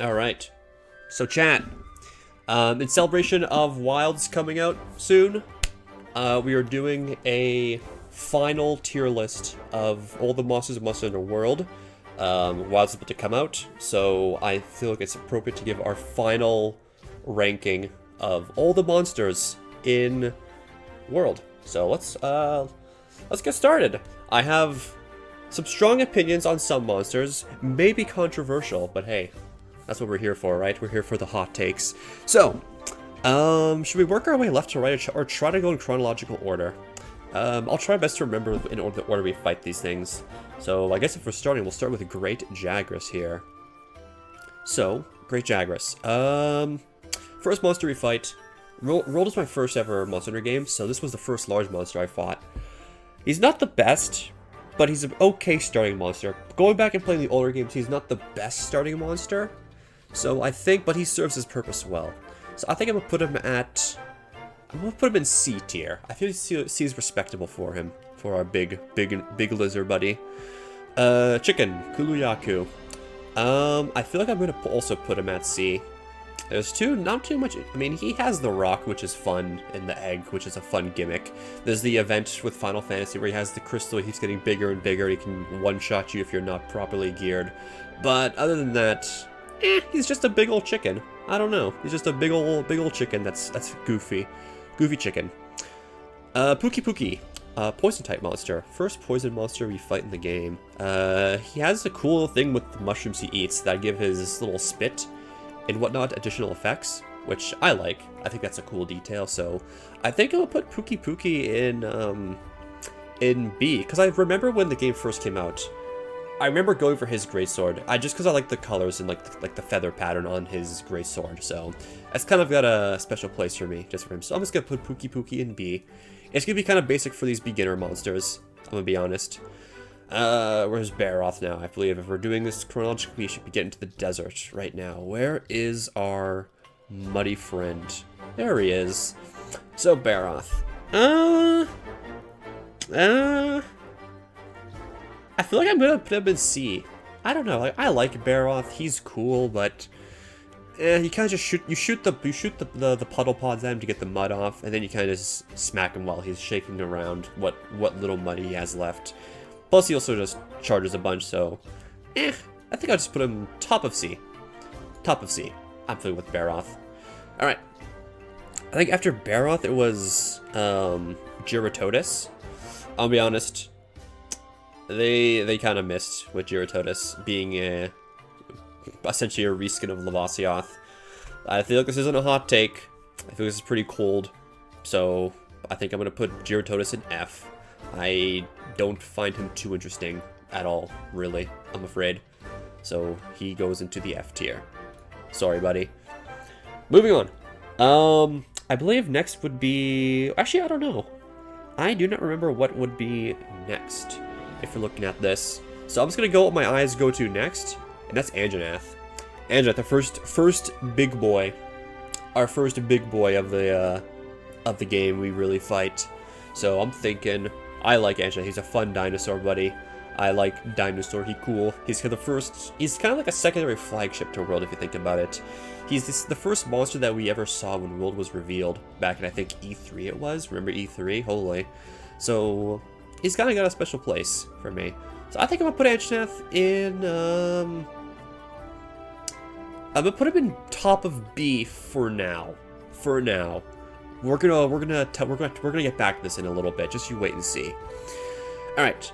All right. So chat, in celebration of Wilds coming out soon, we are doing a final tier list of all the monsters and monsters in the world. Wilds is about to come out, so I feel like it's appropriate to give our final ranking of all the monsters in world. So let's get started. I have some strong opinions on some monsters, maybe controversial, but hey, that's what we're here for, right? We're here for the hot takes. So, should we work our way left to right or try to go in chronological order? I'll try my best to remember in the order we fight these things. So, I guess if we're starting, we'll start with Great Jagras here. So, Great Jagras. First monster we fight. Rolled is my first ever Monster Hunter game, so this was the first large monster I fought. He's not the best, but he's an okay starting monster. Going back and playing the older games, he's not the best starting monster. So I think, but he serves his purpose well. So I think I'm gonna put him in C tier. I feel C is respectable for him, for our big lizard buddy. Chicken, Kuluyaku. I feel like I'm gonna also put him at C. There's not too much. I mean, he has the rock, which is fun, and the egg, which is a fun gimmick. There's the event with Final Fantasy where he has the crystal, he's getting bigger and bigger, he can one-shot you if you're not properly geared. But other than that, he's just a big old chicken. I don't know. He's just a big old chicken that's goofy. Goofy chicken. Pookie. Poison type monster. First poison monster we fight in the game. He has a cool thing with the mushrooms he eats that give his little spit and whatnot additional effects, which I like. I think that's a cool detail, so I think I'll put Pookie in B, because I remember when the game first came out, I remember going for his greatsword. Just because I like the colors and like the feather pattern on his greatsword, so that's kind of got a special place for me, just for him. So I'm just gonna put Pookie in B. It's gonna be kind of basic for these beginner monsters, I'm gonna be honest. Where's Baroth now? I believe if we're doing this chronologically, we should be getting to the desert right now. Where is our muddy friend? There he is. So, Baroth. I feel like I'm gonna put him in C. I don't know. Like, I like Baroth. He's cool, but you kind of just shoot the puddle pods at him to get the mud off, and then you kind of just smack him while he's shaking around what little mud he has left. Plus, he also just charges a bunch, so I think I'll just put him top of C. Top of C. I'm feeling with Baroth. Alright. I think after Baroth, it was Gyarados. I'll be honest. They kind of missed with Gyarados being essentially a reskin of Lavasioth. I feel like this isn't a hot take. I feel this is pretty cold. So I think I'm going to put Gyarados in F. I don't find him too interesting at all, really, I'm afraid. So he goes into the F tier. Sorry, buddy. Moving on. I believe next would be... Actually, I don't know. I do not remember what would be next, if you're looking at this. So I'm just going to go what my eyes go to next, and that's Anjanath. Anjanath, the first big boy. Our first big boy of the game we really fight. So I'm thinking... I like Anjanath. He's a fun dinosaur, buddy. I like dinosaur. He's cool. He's kind of like a secondary flagship to World if you think about it. He's the first monster that we ever saw when World was revealed back in, I think, E3 it was. Remember E3? Holy. So he's kind of got a special place for me. So I think I'm gonna put Anjanath in. I'm gonna put him in top of B for now. For now. We're gonna get back to this in a little bit. Just you wait and see. All right,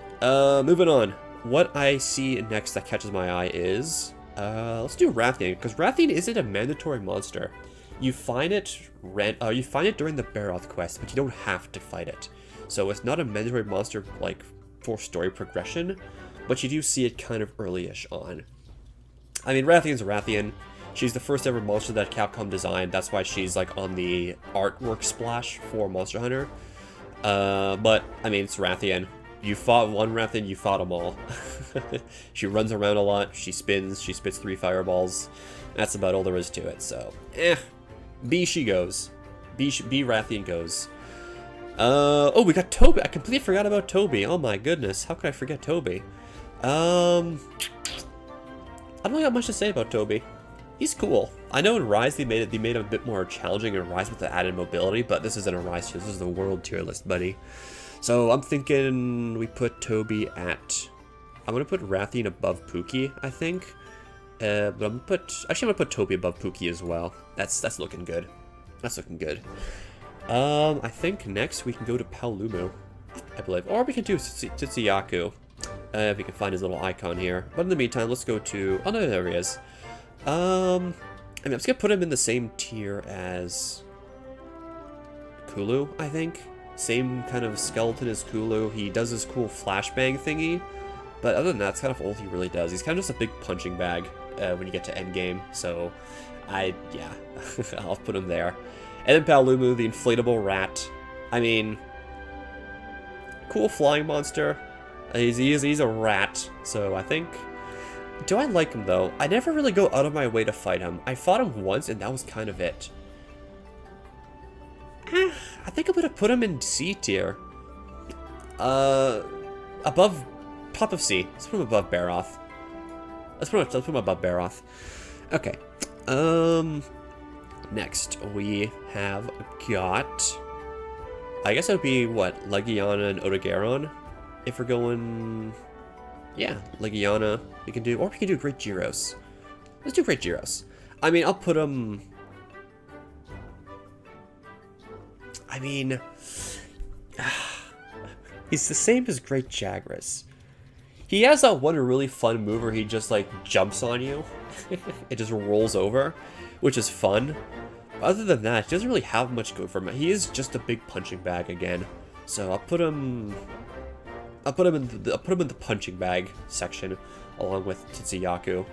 moving on. What I see next that catches my eye is let's do Rathian, because Rathian isn't a mandatory monster. You find it during the Baroth quest, but you don't have to fight it. So it's not a mandatory monster like for story progression, but you do see it kind of early-ish on. I mean, Rathian's Rathian. She's the first ever monster that Capcom designed. That's why she's like on the artwork splash for Monster Hunter. But I mean, it's Rathian. You fought one Rathian, you fought them all. She runs around a lot. She spins. She spits 3 fireballs. That's about all there is to it. So, B she goes. B Rathian goes. Oh, we got Toby. I completely forgot about Toby. Oh my goodness, how could I forget Toby? I don't got much to say about Toby. He's cool. I know in Rise they made him a bit more challenging in Rise with the added mobility, but this isn't a Rise tier. This is the world tier list, buddy. So I'm thinking we put Toby at... I'm gonna put Rathian above Pookie, I think. But I'm gonna put... Actually, I'm gonna put Toby above Pookie as well. That's looking good. That's looking good. I think next we can go to Paolumu, I believe. Or we can do Tsuyaku, if we can find his little icon here. But in the meantime, let's go to... Oh, no, there he is. I mean, I'm just gonna put him in the same tier as Kulu, I think. Same kind of skeleton as Kulu. He does this cool flashbang thingy. But other than that, that's kind of all he really does. He's kind of just a big punching bag when you get to Endgame. So, yeah, I'll put him there. And then Paolumu, the inflatable rat. I mean, cool flying monster. He's a rat, so I think... Do I like him, though? I never really go out of my way to fight him. I fought him once, and that was kind of it. I think I'm gonna put him in C tier. Above... Top of C. Let's put him above Baroth. Let's put him above Baroth. Okay. Next, we have got... I guess it would be, what, Legiana and Odogaron? If we're going... Yeah, Legiana, we can do... Or we can do Great Gyros. Let's do Great Gyros. I mean, I'll put him... I mean... He's the same as Great Jagras. He has that one really fun move where he just, like, jumps on you. It just rolls over, which is fun. Other than that, he doesn't really have much good for him. He is just a big punching bag again. So I'll put him in the punching bag section along with Tsuyaku.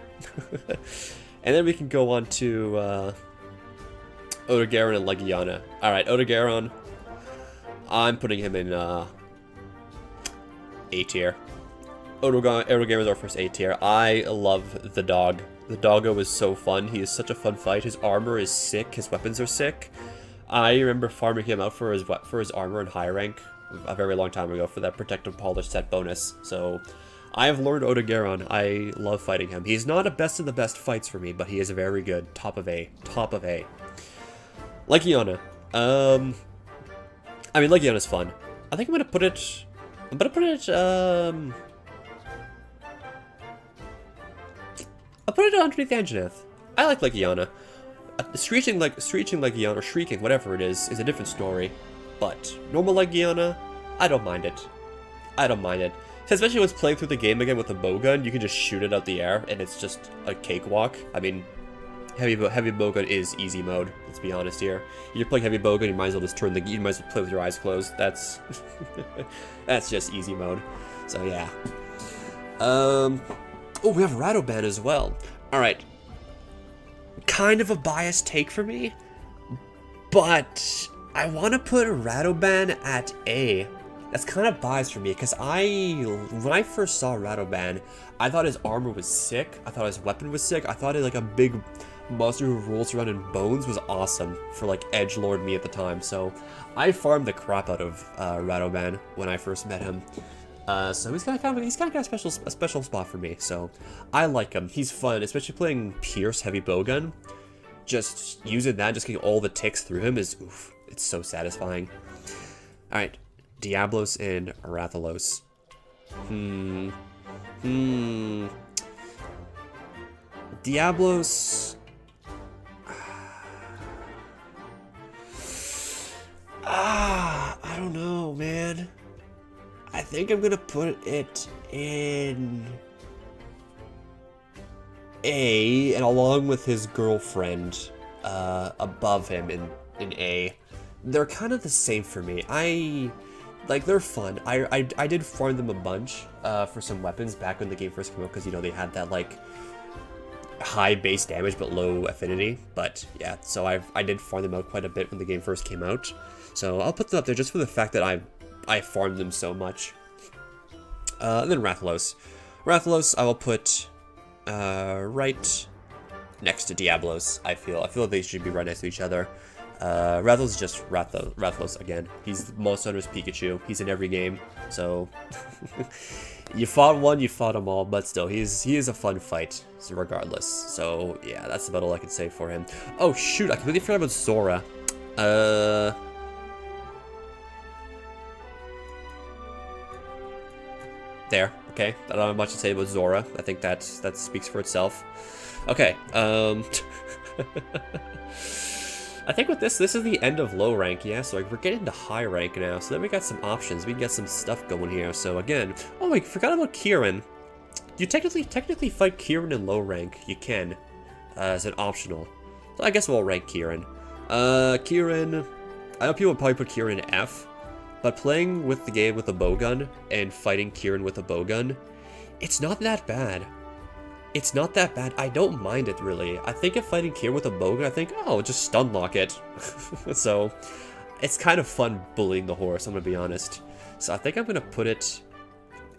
And then we can go on to Odogaron and Legiana. Alright, Odogaron, I'm putting him in A tier. Odogaron is our first A tier. I love the dog. The doggo is so fun. He is such a fun fight. His armor is sick. His weapons are sick. I remember farming him out for his armor in high rank a very long time ago for that protective polish set bonus. So I have learned Odogaron. I love fighting him. He's not a best of the best fights for me, but he is very good. Top of A. Top of A. Legiana. I mean, Legiana's fun. I think I'm gonna put it... I'll put it underneath Anjanath. I like Legiana. Screeching Legiana, or shrieking, whatever it is a different story. But normal Legiana, I don't mind it. I don't mind it. Especially when it's playing through the game again with a bowgun, you can just shoot it out the air, and it's just a cakewalk. I mean, heavy bowgun is easy mode. Let's be honest here. You're playing heavy bowgun, you might as well just you might as well play with your eyes closed. That's that's just easy mode. So yeah. Oh, we have Radoban as well. Alright. Kind of a biased take for me, but I want to put Radoban at A. That's kind of biased for me, because when I first saw Radoban, I thought his armor was sick, I thought his weapon was sick, I thought like a big monster who rolls around in bones was awesome for like edgelord me at the time, so I farmed the crap out of Radoban when I first met him. So he's kind of got a special spot for me. So I like him. He's fun, especially playing Pierce heavy bowgun. Just using that, just getting all the ticks through him is oof. It's so satisfying. All right, Diablos and Rathalos. Diablos. I don't know, man. I think I'm gonna put it in A, and along with his girlfriend above him in A. They're kind of the same for me. They're fun. I did farm them a bunch for some weapons back when the game first came out, because, you know, they had that, like, high base damage but low affinity. But, yeah, so I did farm them out quite a bit when the game first came out. So I'll put them up there just for the fact that I farmed them so much. And then Rathalos. Rathalos I will put right next to Diablos, I feel like they should be right next to each other. Rathalos is just Rathalos again. He's Monster Hunter's Pikachu. He's in every game, so You fought one, you fought them all, but still, he is a fun fight, regardless. So yeah, that's about all I can say for him. Oh shoot, I completely forgot about Zora. There. Okay, I don't have much to say about Zora. I think that speaks for itself. Okay. I think with this is the end of low rank, yeah, so like, we're getting to high rank now, so then we got some options, we can get some stuff going here, so again, oh, I forgot about Kieran. You technically fight Kieran in low rank, you can, as an optional, so I guess we'll rank Kieran. Kieran, I know people would probably put Kieran in F, but playing with the game with a bowgun and fighting Kieran with a bowgun, it's not that bad. It's not that bad. I don't mind it, really. I think if fighting Kieran with a bowgun, I think, oh, just stun lock it. So, it's kind of fun bullying the horse, I'm gonna be honest. So I think I'm gonna put it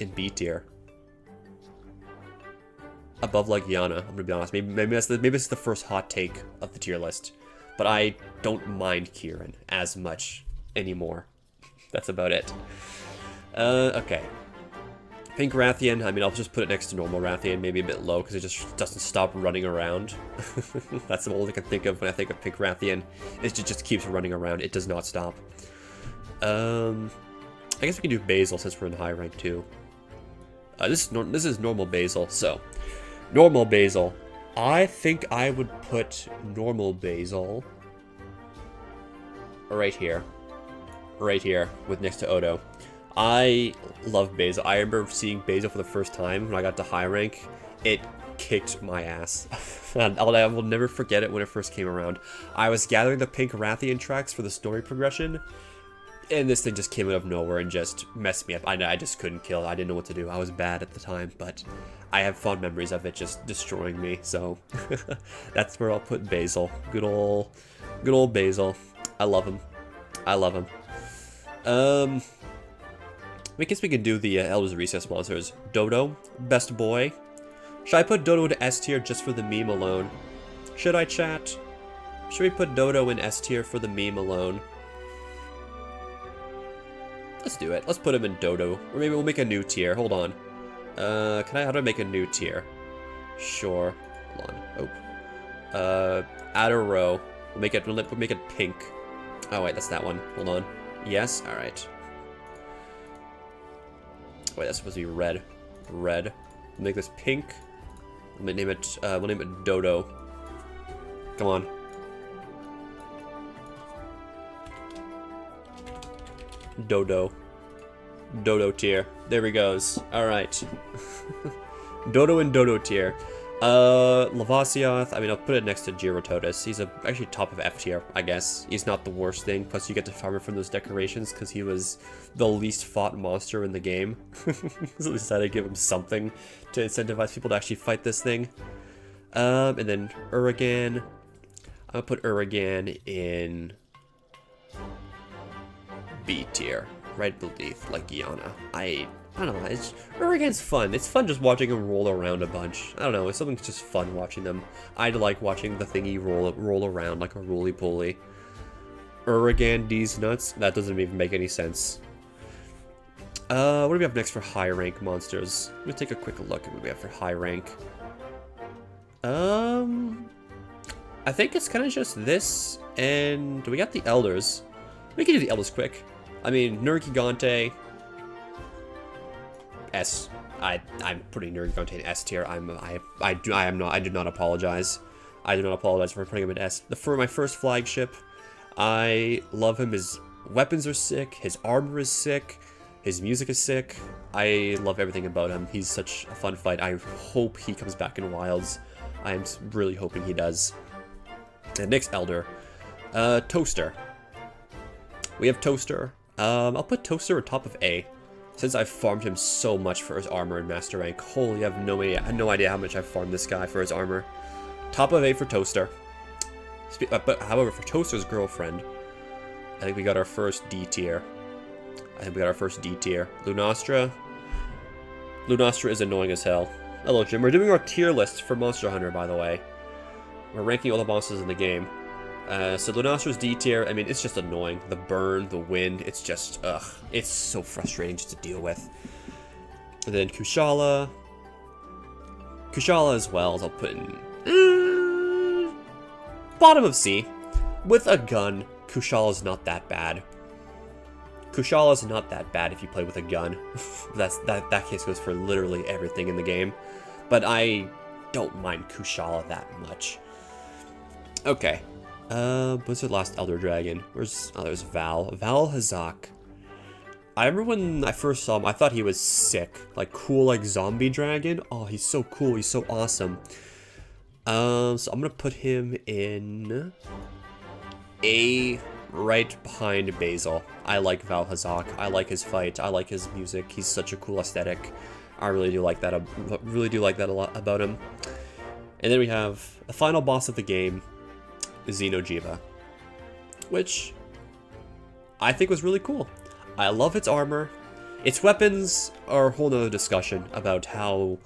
in B tier. Above, like, Yana, I'm gonna be honest. Maybe this is the first hot take of the tier list. But I don't mind Kieran as much anymore. That's about it. Okay. Pink Rathian, I mean, I'll just put it next to normal Rathian, maybe a bit low, because it just doesn't stop running around. That's all I can think of when I think of Pink Rathian. It just keeps running around. It does not stop. I guess we can do Basil since we're in high rank too. This is normal Basil, so normal Basil. I think I would put normal Basil right here, with next to Odo. I love Basil. I remember seeing Basil for the first time when I got to high rank. It kicked my ass. And I will never forget it when it first came around. I was gathering the Pink Rathian tracks for the story progression, and this thing just came out of nowhere and just messed me up. I just couldn't kill it. I didn't know what to do. I was bad at the time, but I have fond memories of it just destroying me. So that's where I'll put Basil. Good old Basil. I love him. I guess we can do the Elder's Recess monsters. Dodo, best boy. Should I put Dodo to S tier just for the meme alone? Should I, chat? Should we put Dodo in S tier for the meme alone? Let's do it. Let's put him in Dodo. Or maybe we'll make a new tier. Hold on. How do I make a new tier? Sure. Hold on. Oh. Add a row. We'll make it pink. Oh wait, that's that one. Hold on. Yes? Alright. Wait, that's supposed to be red. Red. We'll make this pink. We'll name it Dodo. Come on. Dodo. Dodo tier. There he goes. Alright. Dodo and Dodo tier. Lavasioth, I mean, I'll put it next to Gyrototus. He's actually top of F tier, I guess. He's not the worst thing, plus you get to farm it from those decorations, because he was the least fought monster in the game. So we decided to give him something to incentivize people to actually fight this thing. And then Uragan. I'll put Uragan in B tier, right beneath, like, Yana. I don't know, Uragan's fun. It's fun just watching him roll around a bunch. I don't know, it's something's just fun watching them. I like watching the thingy roll around like a roly-poly. Uragan D's nuts? That doesn't even make any sense. What do we have next for high rank monsters? Let me take a quick look at what we have for high rank. I think it's kind of just this, and do we got the Elders? We can do the Elders quick. I mean, Nergigante, S. I'm putting Nergigante in S tier. I do not apologize. I do not apologize for putting him in S. For my first flagship, I love him. His weapons are sick. His armor is sick. His music is sick. I love everything about him. He's such a fun fight. I hope he comes back in Wilds. I am really hoping he does. And next Elder, Toaster. We have Toaster. I'll put Toaster atop of A. Since I've farmed him so much for his armor in Master Rank. Holy, I have no idea how much I've farmed this guy for his armor. Top of A for Toaster. But however, for Toaster's girlfriend, I think we got our first D tier. Lunastra. Lunastra is annoying as hell. Hello, Jim. We're doing our tier list for Monster Hunter, by the way. We're ranking all the monsters in the game. So Lunastra's D tier, I mean, it's just annoying. The burn, the wind, it's just, ugh. It's so frustrating just to deal with. And then Kushala. Kushala as well, as I'll put in bottom of C. With a gun, Kushala's not that bad. Kushala's not that bad if you play with a gun. that case goes for literally everything in the game. But I don't mind Kushala that much. Okay. What's the last Elder Dragon? There's Val. Val Hazak. I remember when I first saw him, I thought he was sick. Like, cool, like, zombie dragon. Oh, he's so cool. He's so awesome. So I'm gonna put him in A, right behind Basil. I like Val Hazak. I like his fight. I like his music. He's such a cool aesthetic. I really do like that. A lot about him. And then we have the final boss of the game, Xeno'jiiva, which I think was really cool. I love its armor. Its weapons are a whole nother discussion about how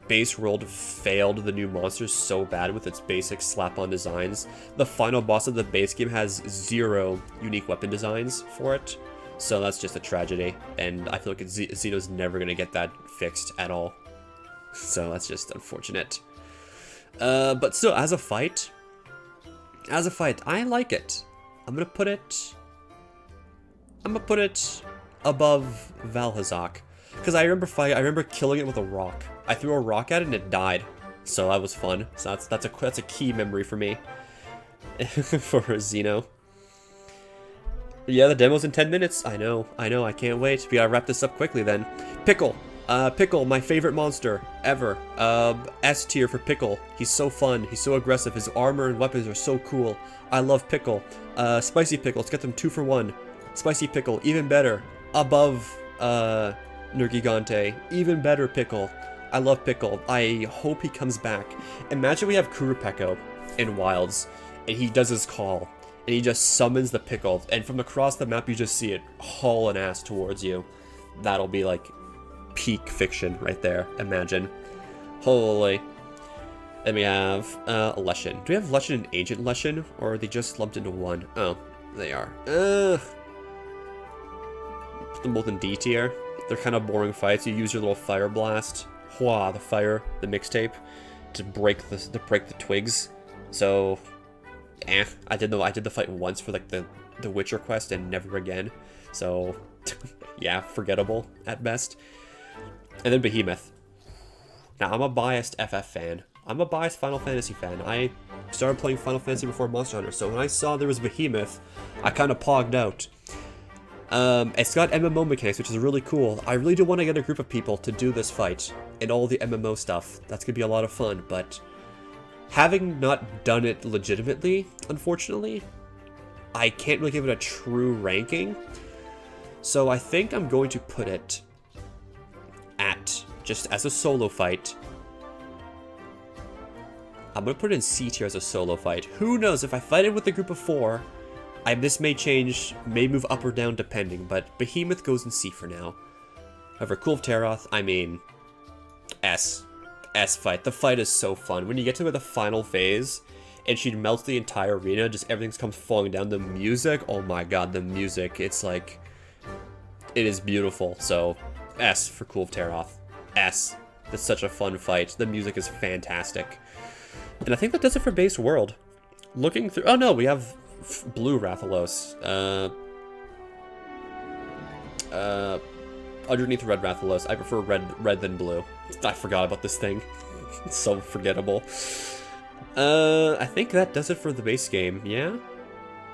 Base World failed the new monsters so bad with its basic slap-on designs. The final boss of the base game has 0 unique weapon designs for it, so that's just a tragedy, and I feel like Xeno's never going to get that fixed at all. So that's just unfortunate. But still, as a fight, I like it. I'm gonna put it above Val Hazak, because I remember killing it with a rock. I threw a rock at it and it died, so that was fun. So that's a key memory for me for Xeno. Yeah, the demo's in 10 minutes. I know, I can't wait. We gotta wrap this up quickly then. Pickle. Pickle, my favorite monster ever. S tier for Pickle. He's so fun. He's so aggressive. His armor and weapons are so cool. I love Pickle. Spicy Pickle. Let's get them 2 for 1. Spicy Pickle, even better. Above Nergigante. Even better Pickle. I love Pickle. I hope he comes back. Imagine we have Kurupeko in Wilds, and he does his call, and he just summons the Pickle, and from across the map you just see it haul an ass towards you. That'll be like peak fiction right there. Imagine. Holy. Then we have Leshen. Do we have Leshen and Agent Leshen, or are they just lumped into one? Oh, they are. Put them both in D tier. They're kind of boring fights. You use your little fire blast, the the mixtape, to break the twigs. So, I did the fight once for like the Witcher quest and never again. So, yeah, forgettable at best. And then Behemoth. Now, I'm a biased FF fan. I'm a biased Final Fantasy fan. I started playing Final Fantasy before Monster Hunter, so when I saw there was Behemoth, I kind of pogged out. It's got MMO mechanics, which is really cool. I really do want to get a group of people to do this fight and all the MMO stuff. That's going to be a lot of fun, but having not done it legitimately, unfortunately, I can't really give it a true ranking. So I think I'm going to put it at, just as a solo fight, I'm going to put it in C tier as a solo fight. Who knows, if I fight it with a group of 4, this may change, may move up or down depending, but Behemoth goes in C for now. However, Cool of Teroth, I mean, S. S fight. The fight is so fun. When you get to the final phase, and she melts the entire arena, just everything comes falling down. The music, oh my god, the music, it's like, it is beautiful. So, S for Cool of Teroth. S. It's such a fun fight. The music is fantastic. And I think that does it for Base World. Looking through, oh no, we have Blue Rathalos. Underneath Red Rathalos. I prefer red than blue. I forgot about this thing. It's so forgettable. I think that does it for the base game, yeah?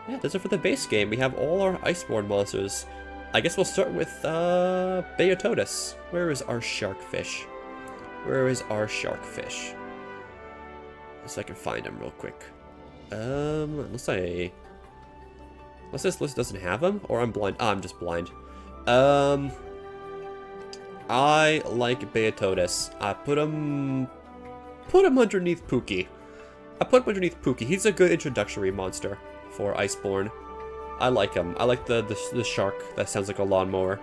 Yeah, it does it for the base game. We have all our Iceborne monsters. I guess we'll start with, Beotodus. Where is our sharkfish? Where is our sharkfish? So I can find him real quick. Unless this list doesn't have him, or I'm blind. I'm just blind. I like Beotodus. I put him underneath Pookie. He's a good introductory monster for Iceborne. I like him. I like the shark that sounds like a lawnmower.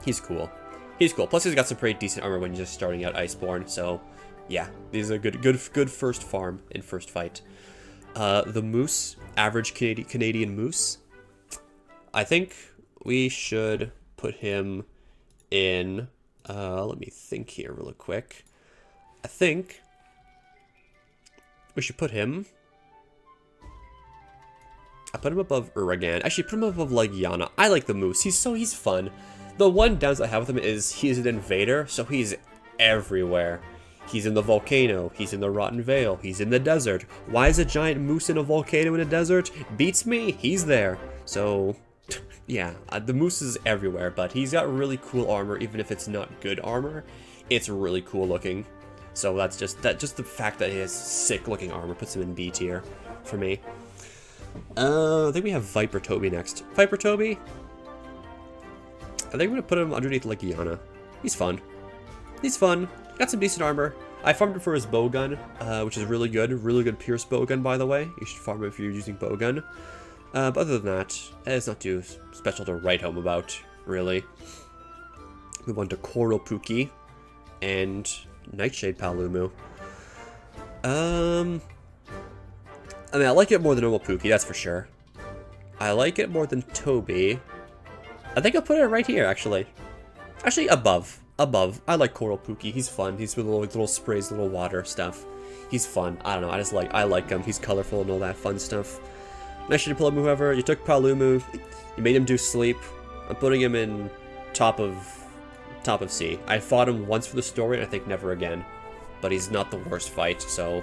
He's cool. Plus he's got some pretty decent armor when you're just starting out Iceborne, so yeah, these are good first farm and first fight. The moose, average Canadian moose. I think we should put him in Let me think here real quick. I think we should put him... I put him above Uragan. Actually, put him above Legiana. I like the Moose. He's fun. The one downside I have with him is he's an invader, so he's everywhere. He's in the volcano. He's in the Rotten Vale. He's in the desert. Why is a giant moose in a volcano in a desert? Beats me. He's there. So, yeah, the moose is everywhere, but he's got really cool armor, even if it's not good armor. It's really cool looking. So that's just the fact that he has sick looking armor puts him in B tier for me. I think we have Viper Toby next. Viper Toby? I think I'm gonna put him underneath Legiana. He's fun. He's fun. Got some decent armor. I farmed him for his bowgun, which is really good. Really good pierce bowgun, by the way. You should farm him if you're using bowgun. But other than that, it's not too special to write home about, really. Move on to Koropuki and Nightshade Palumu. I mean, I like it more than normal Pookie, that's for sure. I like it more than Toby. I think I'll put it right here, actually. Actually, above. Above. I like Coral Pookie. He's fun. He's with little sprays, little water stuff. He's fun. I don't know. I like him. He's colorful and all that fun stuff. Nice to pull him, whoever. You took Palumu. You made him do sleep. I'm putting him in top of C. I fought him once for the story, and I think never again. But he's not the worst fight, so...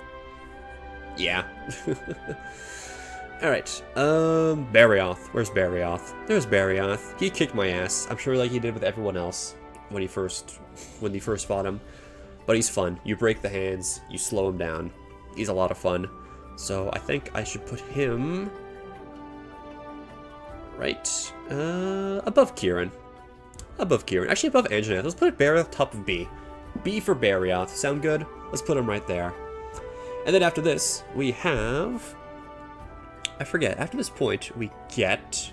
yeah. Alright, Barioth. Where's Barioth? There's Barioth. He kicked my ass. I'm sure like he did with everyone else when he first fought him. But he's fun. You break the hands, you slow him down. He's a lot of fun. So I think I should put him right above Kieran. Above Kieran. Actually above Anjanath. Let's put Barioth top of B. B for Barioth. Sound good? Let's put him right there. And then after this, we have... I forget. After this point, we get...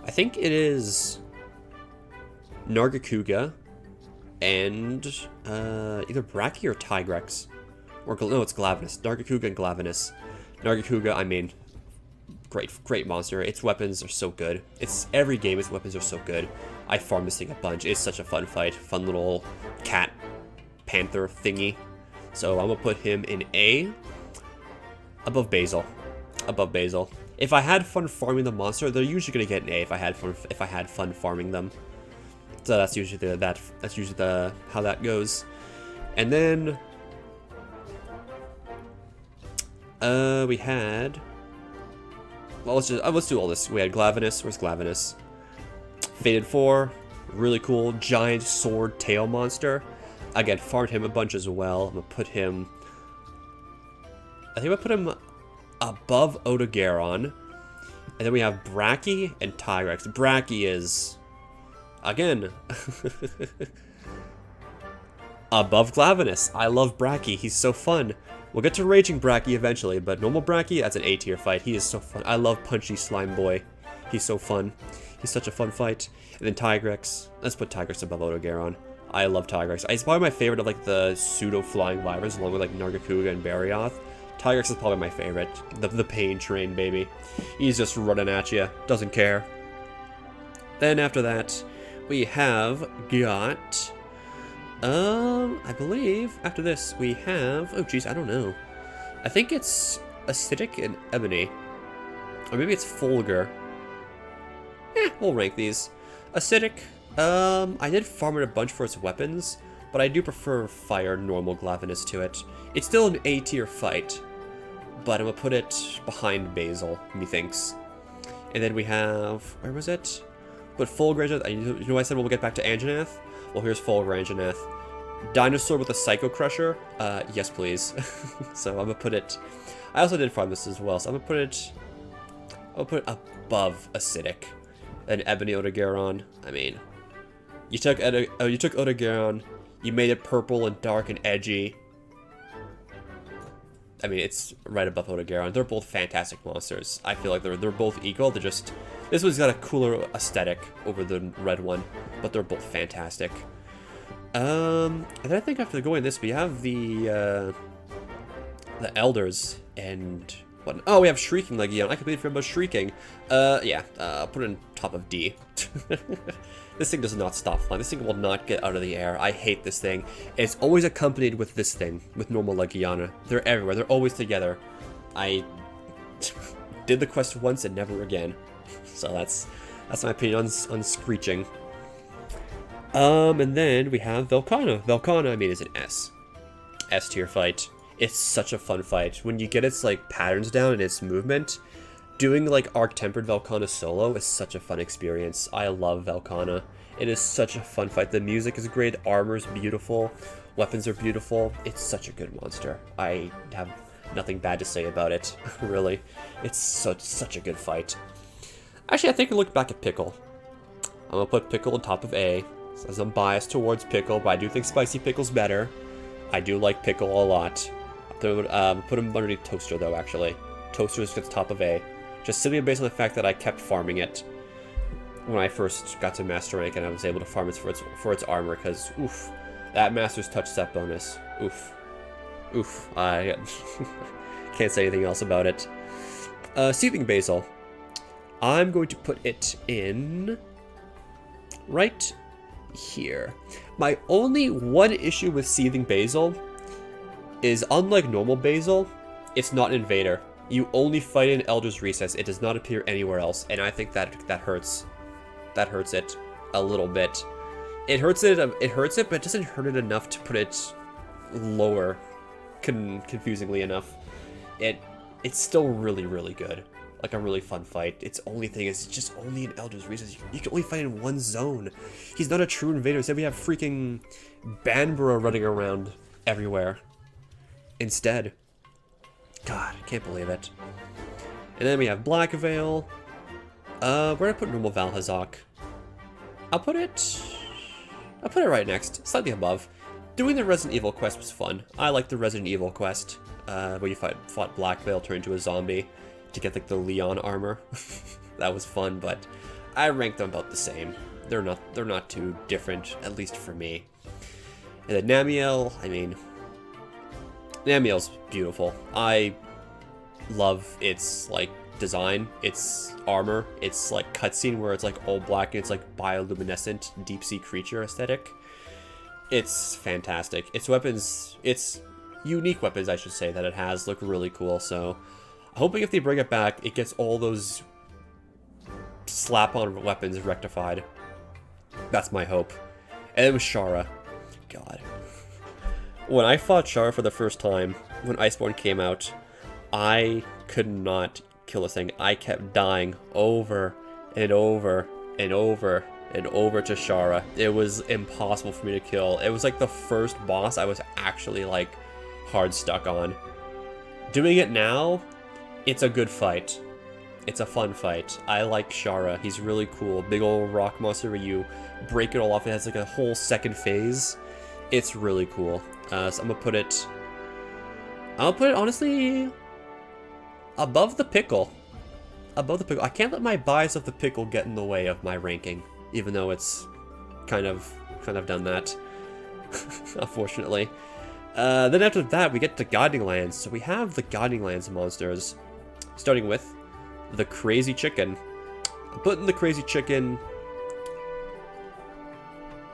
I think it is... Nargacuga and either Bracky or Tigrex. Or, no, it's Glavenus. Nargacuga and Glavenus. Nargacuga, I mean... Great monster. Its weapons are so good. Every game, its weapons are so good. I farm this thing a bunch. It's such a fun fight. Fun little cat panther thingy. So I'm gonna put him in A, above Basil, above Basil. If I had fun farming the monster, they're usually gonna get an A if I had fun farming them. So that's usually how that goes. And then we had, well, let's do all this. We had Glavenus. Where's Glavenus? Fated 4, really cool giant sword tail monster. Again, farmed him a bunch as well. I'm gonna put him... I think I'm gonna put him above Odogaron. And then we have Bracky and Tigrex. Bracky is... again... above Glavenus. I love Bracky. He's so fun. We'll get to Raging Bracky eventually, but normal Bracky, that's an A tier fight. He is so fun. I love Punchy Slime Boy. He's so fun. He's such a fun fight. And then Tigrex. Let's put Tigrex above Odogaron. I love Tigrex. It's probably my favorite of like the pseudo-flying vipers, along with like Nargacuga and Barioth. Tigrex is probably my favorite. The pain train, baby. He's just running at you. Doesn't care. Then after that, we have got... I believe after this we have... oh geez, I don't know. I think it's Acidic and Ebony. Or maybe it's Fulgur. We'll rank these. Acidic... I did farm it a bunch for its weapons, but I do prefer Fire Normal Glavenus to it. It's still an A tier fight, but I'm gonna put it behind Basil, methinks. And then we have, where was it? But Fulgur, you know I said we'll get back to Anjanath? Well, here's Fulgur Anjanath. Dinosaur with a Psycho Crusher? Yes please. So I'm gonna put it, I also did farm this as well, so I'm gonna put it above Acidic. And Ebony Odogaron, I mean... You took Odogaron, you made it purple and dark and edgy. I mean, it's right above Odogaron. They're both fantastic monsters. I feel like they're both equal. They're just... this one's got a cooler aesthetic over the red one, but they're both fantastic. And then I think after going this, we have the Elders and... what? Oh, we have Shrieking Legion. I completely forgot about Shrieking. Yeah, put it in top of D. This thing does not stop flying. This thing will not get out of the air. I hate this thing. It's always accompanied with this thing, with normal Legiana. They're everywhere. They're always together. I did the quest once and never again. So that's my opinion on Screeching. And then we have Velkhana. Velkhana, I mean, is an S. S tier fight. It's such a fun fight. When you get its, like, patterns down and its movement, doing, like, Arc-Tempered Velkhana solo is such a fun experience. I love Velkhana. It is such a fun fight. The music is great. Armor's beautiful. Weapons are beautiful. It's such a good monster. I have nothing bad to say about it, really. It's such a good fight. Actually, I think I look back at Pickle. I'm gonna put Pickle on top of A, as I'm biased towards Pickle, but I do think Spicy Pickle's better. I do like Pickle a lot. Put him underneath Toaster, though, actually. Toaster is at the top of A. Just simply based on the fact that I kept farming it when I first got to Master Rank, and I was able to farm it for its armor, because, oof, that Master's Touch set bonus. Oof. Oof. I can't say anything else about it. Seething Basil. I'm going to put it in right here. My only one issue with Seething Basil is, unlike normal Basil, it's not an invader. You only fight in Elder's Recess. It does not appear anywhere else, and I think that hurts. That hurts it a little bit. It hurts it, but it doesn't hurt it enough to put it lower, confusingly enough. It's still really, really good. Like a really fun fight. Its only thing is it's just only in Elder's Recess. You can only fight in one zone. He's not a true invader. Instead, we have freaking Banborough running around everywhere. Instead. God, I can't believe it. And then we have Black Veil. Where do I put normal Valhazak? I'll put it right next, slightly above. Doing the Resident Evil quest was fun. I like the Resident Evil quest, where you fought Black Veil, turned into a zombie to get like the Leon armor. That was fun, but I ranked them about the same. They're not too different, at least for me. And then Namiel, I mean, Namiel's beautiful. I love its like design, its armor, its like cutscene where it's like all black and it's like bioluminescent deep sea creature aesthetic. It's fantastic. Its weapons, its unique weapons, I should say, that it has look really cool. So I'm hoping if they bring it back, it gets all those slap-on weapons rectified. That's my hope. And it was Shara. God. When I fought Shara for the first time, when Iceborne came out, I could not kill this thing. I kept dying over and over and over and over to Shara. It was impossible for me to kill. It was like the first boss I was actually like hard stuck on. Doing it now, it's a good fight. It's a fun fight. I like Shara. He's really cool. Big old rock monster where you break it all off. It has like a whole second phase. It's really cool. So I'm gonna put it... I'll put it, honestly, above the Pickle. Above the Pickle. I can't let my bias of the Pickle get in the way of my ranking, even though it's kind of done that, unfortunately. Then after that, we get to Guiding Lands. So we have the Guiding Lands monsters, starting with the Crazy Chicken. I'm putting the Crazy Chicken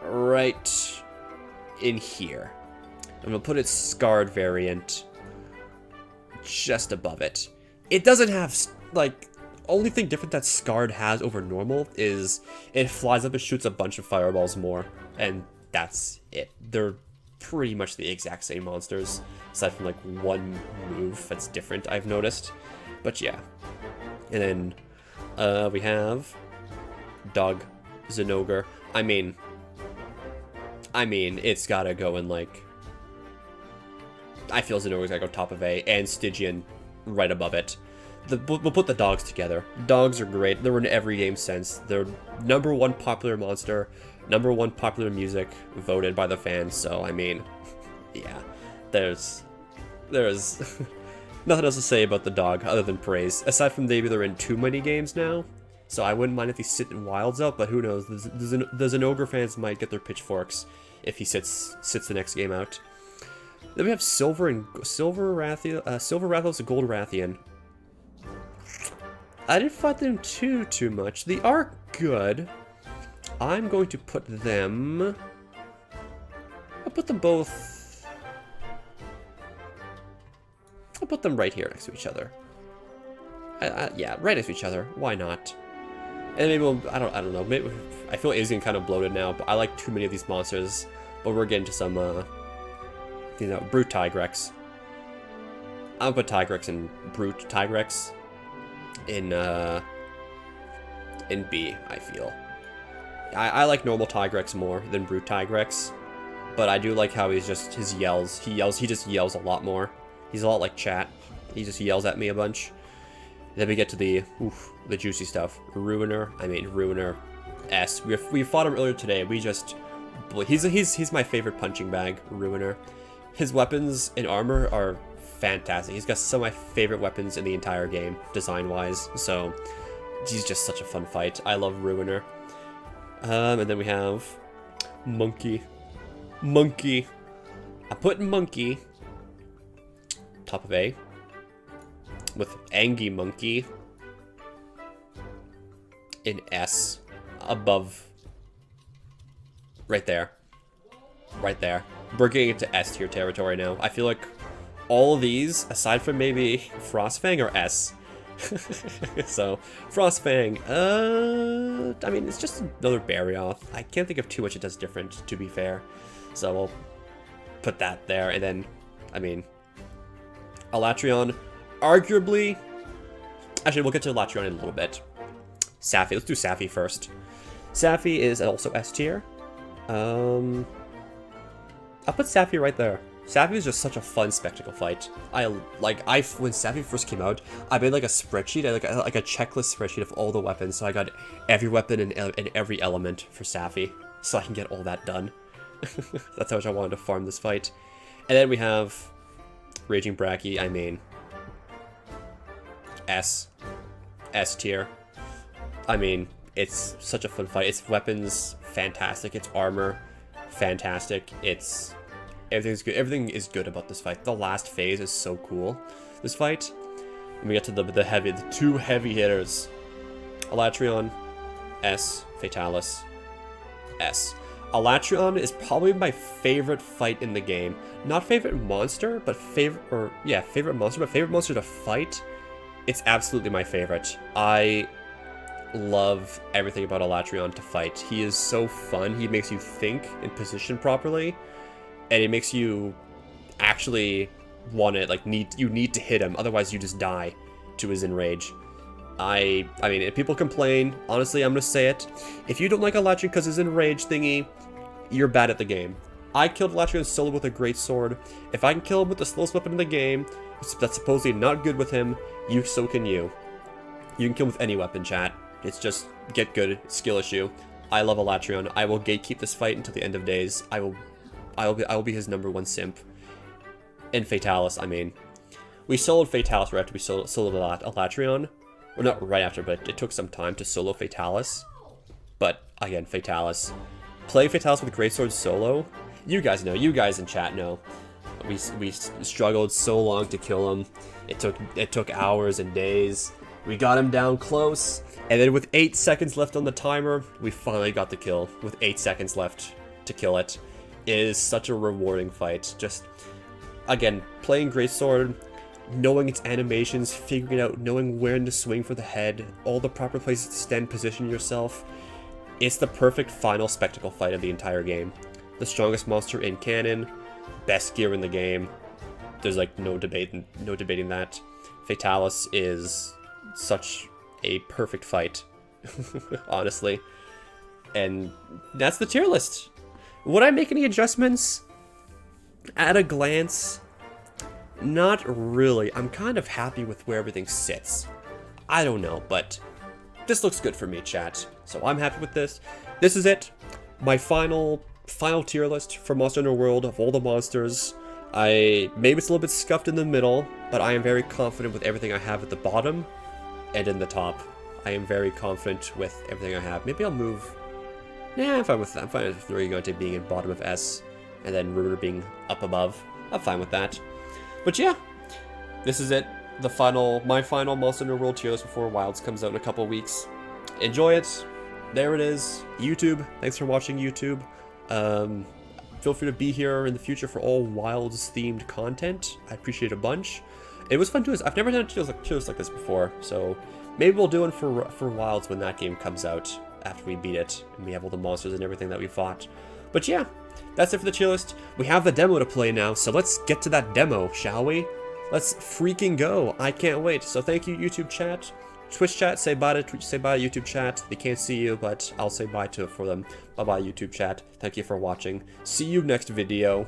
right in here. I'm gonna put its Scarred variant just above it. It doesn't have, like, only thing different that Scarred has over normal is it flies up and shoots a bunch of fireballs more, and that's it. They're pretty much the exact same monsters, aside from like one move that's different, I've noticed. But yeah. And then we have Dog Zinogre. I mean, it's gotta go in like... I feel Zinogre's gotta go top of A, and Stygian right above it. We'll put the dogs together. Dogs are great. They're in every game sense. They're #1 popular monster, #1 popular music, voted by the fans. So I mean, yeah, there's nothing else to say about the dog other than praise. Aside from maybe they're in too many games now, so I wouldn't mind if he sit in Wilds out. But who knows? The Zinogre fans might get their pitchforks if he sits the next game out. Then we have Silver Rathalos and Gold Rathian. I didn't fight them too much. They are good. I'm going to put them... I'll put them both... I'll put them right here next to each other. Yeah, right next to each other. Why not? And maybe we'll, I don't know. Maybe, I feel like it's getting kind of bloated now, but I like too many of these monsters. But we're getting to some, you know, Brute Tigrex. I'll put Tigrex and Brute Tigrex in B, I feel. I like normal Tigrex more than Brute Tigrex, but I do like how he's just, his yells. He just yells a lot more. He's a lot like chat. He just yells at me a bunch. Then we get to the juicy stuff. Ruiner S. We fought him earlier today. We just, he's my favorite punching bag, Ruiner. His weapons and armor are fantastic. He's got some of my favorite weapons in the entire game, design-wise. So he's just such a fun fight. I love Ruiner. And then we have Monkey. I'm putting Monkey top of A. With Angie Monkey in S above. Right there. Right there. We're getting into S tier territory now. I feel like all of these, aside from maybe Frostfang, are S. So, Frostfang, I mean, it's just another Barioth. I can't think of too much it does different, to be fair. So we'll put that there, and then, I mean, Alatreon, arguably, actually, we'll get to Alatreon in a little bit. Safi, let's do Safi first. Safi is also S tier. I'll put Safi right there. Safi is just such a fun spectacle fight. When Safi first came out, I made like a spreadsheet, like a checklist spreadsheet of all the weapons, so I got every weapon and every element for Safi, so I can get all that done. That's how much I wanted to farm this fight. And then we have Raging Bracky, I mean, S tier. I mean, it's such a fun fight. Its weapons, fantastic. Its armor, fantastic. Everything's good. Everything is good about this fight. The last phase is so cool. This fight. And we get to the two heavy hitters. Alatreon, S. Fatalis, S. Alatreon is probably my favorite fight in the game. Not favorite monster, but favorite monster to fight. It's absolutely my favorite. I love everything about Alatreon to fight. He is so fun. He makes you think and position properly. And it makes you actually want it, like, you need to hit him, otherwise you just die to his enrage. I mean, if people complain, honestly, I'm gonna say it. If you don't like Alatreon because his enrage thingy, you're bad at the game. I killed Alatreon solo with a great sword. If I can kill him with the slowest weapon in the game, that's supposedly not good with him, so can you. You can kill him with any weapon, chat. It's just get good, skill issue. I love Alatreon. I will gatekeep this fight until the end of days. I will be his #1 simp. And Fatalis, I mean. We soloed Fatalis right after we soloed Alatreon. Well, not right after, but it took some time to solo Fatalis. But, again, Fatalis. Playing Fatalis with Greatsword solo, you guys know, you guys in chat know. We struggled so long to kill him. It took hours and days. We got him down close, and then with 8 seconds left on the timer, we finally got the kill. With 8 seconds left to kill it. It is such a rewarding fight. Just, again, playing Greatsword, knowing its animations, figuring out, knowing when to swing for the head, all the proper places to stand, position yourself. It's the perfect final spectacle fight of the entire game. The strongest monster in canon, best gear in the game. There's like no debating that. Fatalis is such a perfect fight, honestly. And that's the tier list. Would I make any adjustments? At a glance, not really. I'm kind of happy with where everything sits. I don't know, but this looks good for me, chat. So I'm happy with this. This is it. My final tier list for Monster Hunter World of all the monsters. Maybe it's a little bit scuffed in the middle, but I am very confident with everything I have at the bottom and in the top. I am very confident with everything I have. Maybe I'll move. Yeah, I'm fine with that. I'm fine with Norigante being in bottom of S and then Ruiner being up above. I'm fine with that. But yeah, this is it. My final Monster Hunter World tier list before Wilds comes out in a couple weeks. Enjoy it. there it is. YouTube, thanks for watching, YouTube. Feel free to be here in the future for all Wilds themed content. I appreciate it a bunch. It was fun too. I've never done a tier list like this before, so maybe we'll do one for Wilds when that game comes out after we beat it and we have all the monsters and everything that we fought. But yeah, that's it for the tier list. We have the demo to play now, so let's get to that demo, shall we? Let's freaking go. I can't wait. So thank you, YouTube chat. Twitch chat, say bye to YouTube chat. They can't see you, but I'll say bye to it for them. Bye-bye, YouTube chat. Thank you for watching. See you next video.